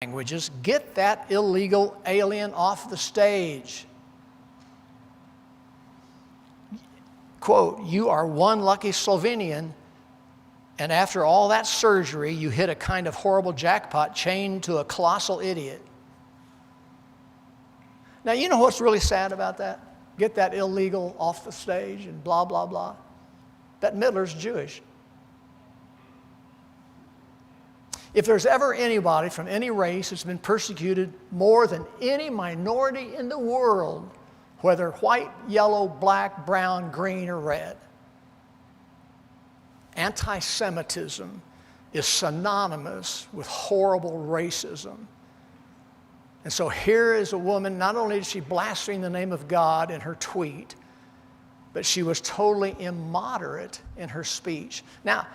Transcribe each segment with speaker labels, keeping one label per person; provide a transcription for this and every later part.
Speaker 1: languages, get that illegal alien off the stage. Quote, you are one lucky Slovenian, and after all that surgery, you hit a kind of horrible jackpot chained to a colossal idiot. Now, you know what's really sad about that? Get that illegal off the stage and blah, blah, blah. That Midler's Jewish. If there's ever anybody from any race that's been persecuted more than any minority in the world, whether white, yellow, black, brown, green, or red, anti-Semitism is synonymous with horrible racism. And so here is a woman, not only did she blaspheme the name of God in her tweet, but she was totally immoderate in her speech. Now,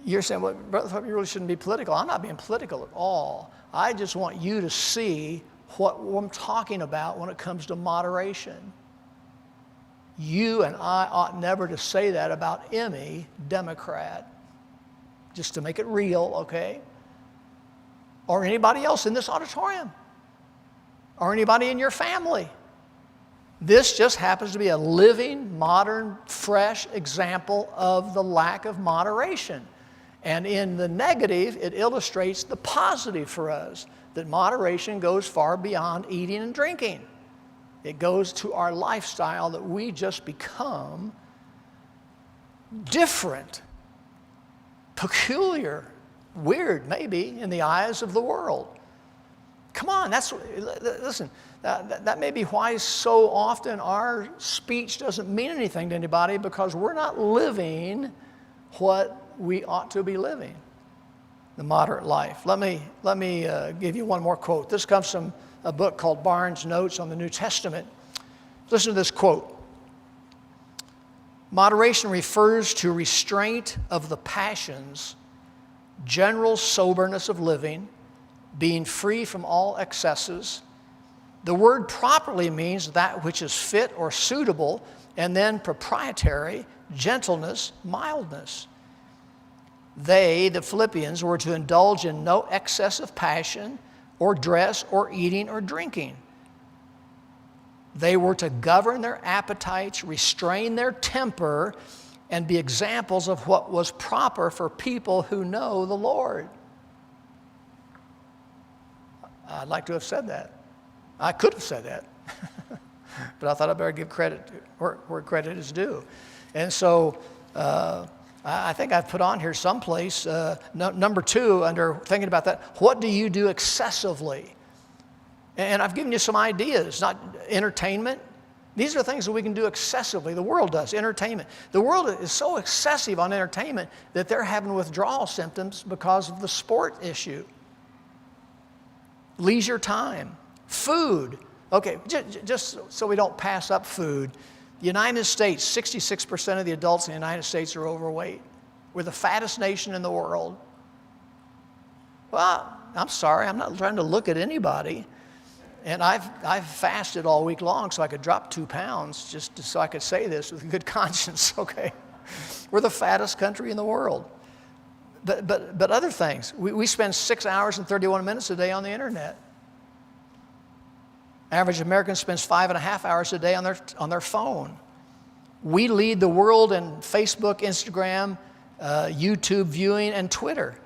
Speaker 1: you're saying, well, Brother Thorpe, you really shouldn't be political. I'm not being political at all. I just want you to see what I'm talking about when it comes to moderation. You and I ought never to say that about any Democrat, just to make it real, okay? Or anybody else in this auditorium, or anybody in your family. This just happens to be a living, modern, fresh example of the lack of moderation. And in the negative, it illustrates the positive for us, that moderation goes far beyond eating and drinking. It goes to our lifestyle, that we just become different, peculiar, weird maybe in the eyes of the world. Come on, listen, that may be why so often our speech doesn't mean anything to anybody, because we're not living what we ought to be living, the moderate life. Let me give you one more quote. This comes from a book called Barnes' Notes on the New Testament. Listen to this quote. Moderation refers to restraint of the passions, general soberness of living, being free from all excesses. The word properly means that which is fit or suitable, and then proprietary, gentleness, mildness. They, the Philippians, were to indulge in no excess of passion or dress or eating or drinking. They were to govern their appetites, restrain their temper, and be examples of what was proper for people who know the Lord. I'd like to have said that. I could have said that. But I thought I'd better give credit where credit is due. And so I think I've put on here someplace, number 2, under thinking about that, what do you do excessively? And I've given you some ideas, not entertainment. These are things that we can do excessively. The world does, entertainment. The world is so excessive on entertainment that they're having withdrawal symptoms because of the sport issue. Leisure time, food. Okay, just so we don't pass up food. The United States, 66% of the adults in the United States are overweight. We're the fattest nation in the world. Well, I'm sorry, I'm not trying to look at anybody. And I've fasted all week long so I could drop 2 pounds, just so I could say this with a good conscience, okay? We're the fattest country in the world. But other things, we spend 6 hours and 31 minutes a day on the internet. Average American spends 5.5 hours a day on their phone. We lead the world in Facebook, Instagram, YouTube viewing, and Twitter.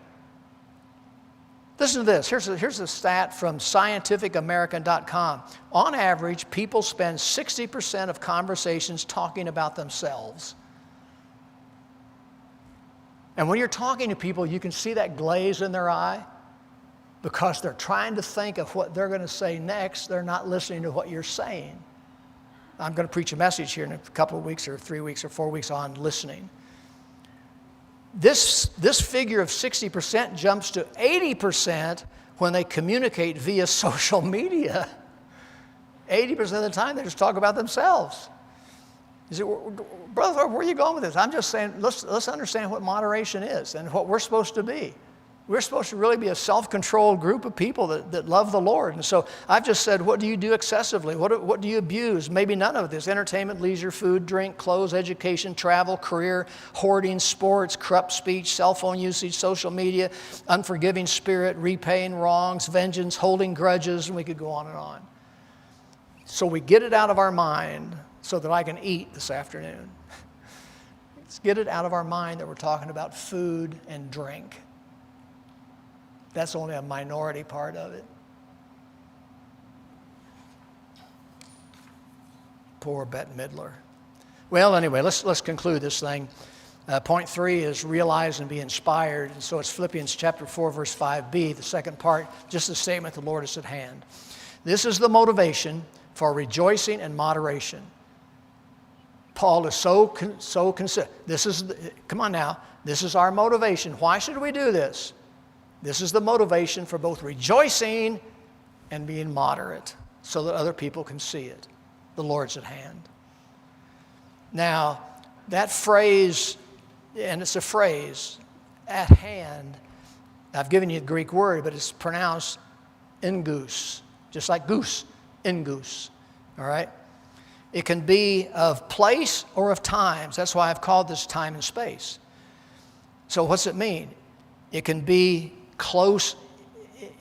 Speaker 1: Listen to this. Here's a stat from scientificamerican.com. On average, people spend 60% of conversations talking about themselves. And when you're talking to people, you can see that glaze in their eye because they're trying to think of what they're going to say next. They're not listening to what you're saying. I'm going to preach a message here in a couple of weeks or 3 weeks or 4 weeks on listening. This figure of 60% jumps to 80% when they communicate via social media. 80% of the time, they just talk about themselves. You say, Brother, where are you going with this? I'm just saying, let's understand what moderation is and what we're supposed to be. We're supposed to really be a self-controlled group of people that love the Lord. And so I've just said, what do you do excessively? What do you abuse? Maybe none of this. Entertainment, leisure, food, drink, clothes, education, travel, career, hoarding, sports, corrupt speech, cell phone usage, social media, unforgiving spirit, repaying wrongs, vengeance, holding grudges, and we could go on and on. So we get it out of our mind so that I can eat this afternoon. Let's get it out of our mind that we're talking about food and drink. That's only a minority part of it. Poor Bette Midler. Well, anyway, let's conclude this thing. Point 3 is realize and be inspired. And so it's Philippians chapter 4, verse 5b, the second part, just the statement, the Lord is at hand. This is the motivation for rejoicing and moderation. Paul is so considerate. Come on now, this is our motivation. Why should we do this? This is the motivation for both rejoicing and being moderate so that other people can see it. The Lord's at hand. Now, that phrase, and it's a phrase, at hand, I've given you the Greek word, but it's pronounced engus, just like goose, engus, all right? It can be of place or of times. That's why I've called this time and space. So what's it mean? It can be close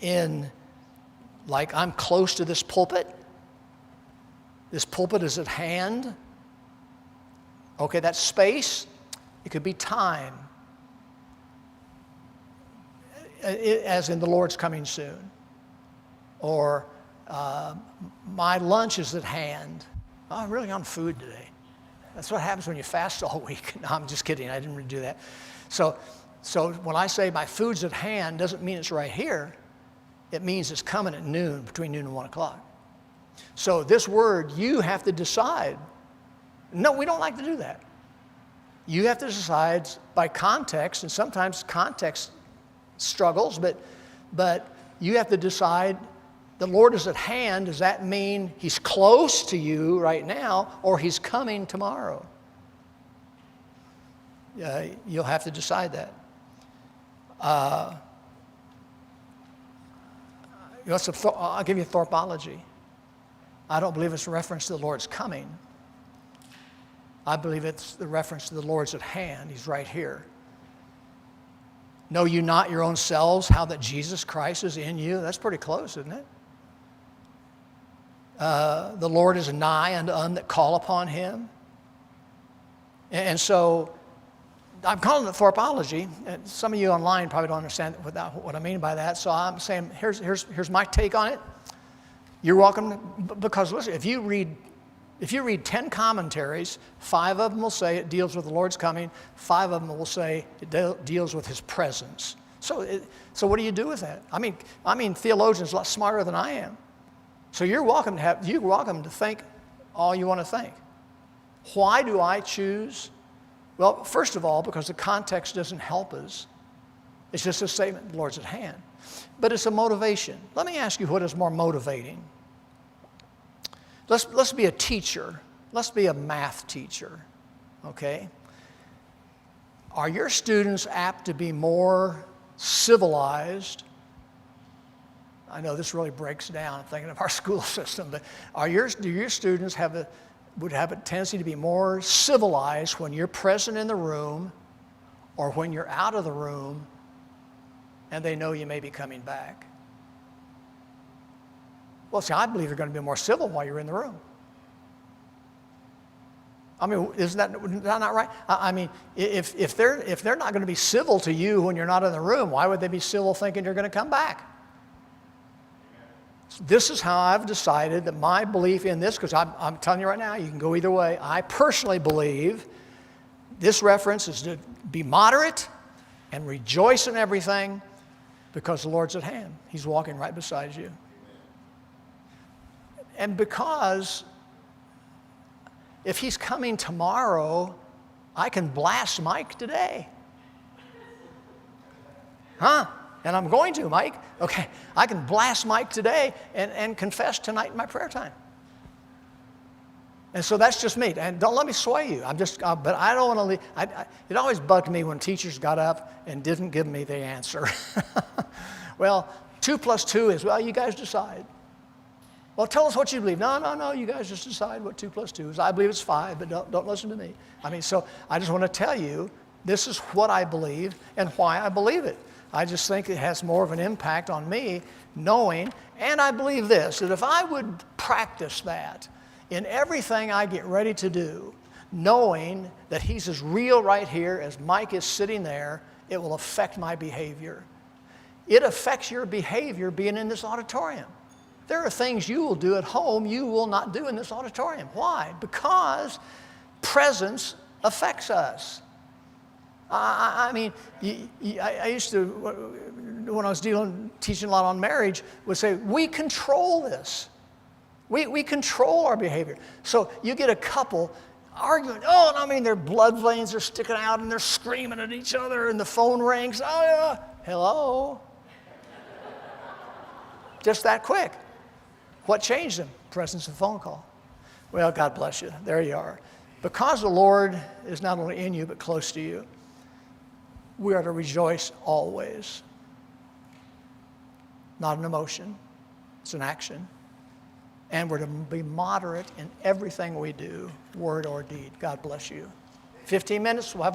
Speaker 1: in, like I'm close to this pulpit. This pulpit is at hand. Okay, that's space. It could be time, as in the Lord's coming soon. Or my lunch is at hand. Oh, I'm really on food today. That's what happens when you fast all week. No, I'm just kidding. I didn't really do that. So when I say my food's at hand, doesn't mean it's right here. It means it's coming at noon, between noon and 1 o'clock. So this word, you have to decide. No, we don't like to do that. You have to decide by context, and sometimes context struggles, but you have to decide the Lord is at hand. Does that mean he's close to you right now, or he's coming tomorrow? You'll have to decide that. I'll give you a thorpology. I don't believe it's a reference to the Lord's coming. I believe it's the reference to the Lord's at hand. He's right here. Know you not your own selves, how that Jesus Christ is in you? That's pretty close, isn't it? The Lord is nigh unto them that call upon him. And so I'm calling it thorpology. And some of you online probably don't understand what I mean by that. So I'm saying, here's my take on it. You're welcome, because listen, if you read 10 commentaries, 5 of them will say it deals with the Lord's coming, 5 of them will say it deals with his presence. So what do you do with that? I mean, theologians are a lot smarter than I am. So you're welcome to think all you want to think. Why do I choose? Well, first of all, because the context doesn't help us. It's just a statement, the Lord's at hand. But it's a motivation. Let me ask you, what is more motivating? Let's be a teacher. Let's be a math teacher, okay? Are your students apt to be more civilized? I know this really breaks down thinking of our school system, but do your students would have a tendency to be more civilized when you're present in the room or when you're out of the room and they know you may be coming back? Well, see, I believe you're going to be more civil while you're in the room. I mean, isn't that not right? I mean, if they're not going to be civil to you when you're not in the room, why would they be civil thinking you're going to come back? This is how I've decided that my belief in this, because I'm telling you right now, you can go either way. I personally believe this reference is to be moderate and rejoice in everything because the Lord's at hand. He's walking right beside you. And because if he's coming tomorrow, I can blast Mike today. Huh? And I'm going to, Mike. Okay, I can blast Mike today and confess tonight in my prayer time. And so that's just me. And don't let me sway you. But I don't want to leave. It always bugged me when teachers got up and didn't give me the answer. Well, 2 plus 2 is, well, you guys decide. Well, tell us what you believe. No, you guys just decide what 2 plus 2 is. I believe it's 5, but don't listen to me. I mean, so I just want to tell you, this is what I believe and why I believe it. I just think it has more of an impact on me knowing, and I believe this, that if I would practice that in everything I get ready to do, knowing that he's as real right here as Mike is sitting there, it will affect my behavior. It affects your behavior being in this auditorium. There are things you will do at home you will not do in this auditorium. Why? Because presence affects us. I mean, I used to, when I was teaching a lot on marriage, would say, we control this. We control our behavior. So you get a couple arguing, their blood veins are sticking out and they're screaming at each other and the phone rings. Oh, yeah. Hello? Just that quick. What changed them? Presence of phone call. Well, God bless you. There you are. Because the Lord is not only in you, but close to you, we are to rejoice always. Not an emotion. It's an action. And we're to be moderate in everything we do, word or deed. God bless you. 15 minutes, we'll have a